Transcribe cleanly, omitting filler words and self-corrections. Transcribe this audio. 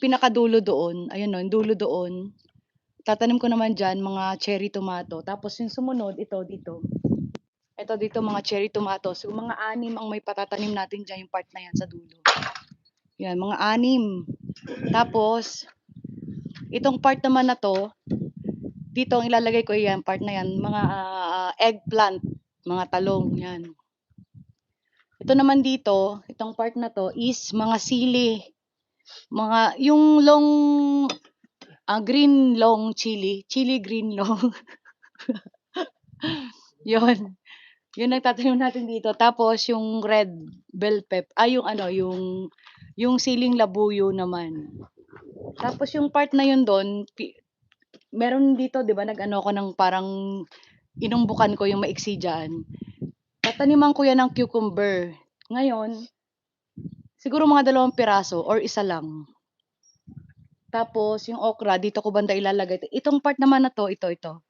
pinakadulo doon, ayun 'no, yung dulo doon, tatanim ko naman diyan mga cherry tomato, tapos yung sumunod ito dito. Ito dito mga cherry tomatoes, yung mga 6 ang may patatanim natin diyan, yung part na 'yan sa dulo. 'Yan, mga 6. Tapos itong part naman na 'to, dito ang ilalagay ko 'yan, part na 'yan, mga, eggplant, mga talong, 'yan. Ito naman dito, itong part na 'to is mga sili, mga yung long, green long chili, chili green long. 'Yun, 'yun ang tatanim natin dito. Tapos yung red bell yung ano, yung siling labuyo naman. Tapos yung part na yun dun, meron dito 'di ba nag-ano ako ng parang inumbukan ko yung maiksi diyan. Tataniman ko 'yan ng cucumber. Ngayon, siguro mga 2 piraso or isa lang. Tapos yung okra dito ko banda ilalagay. Itong part naman na 'to, ito.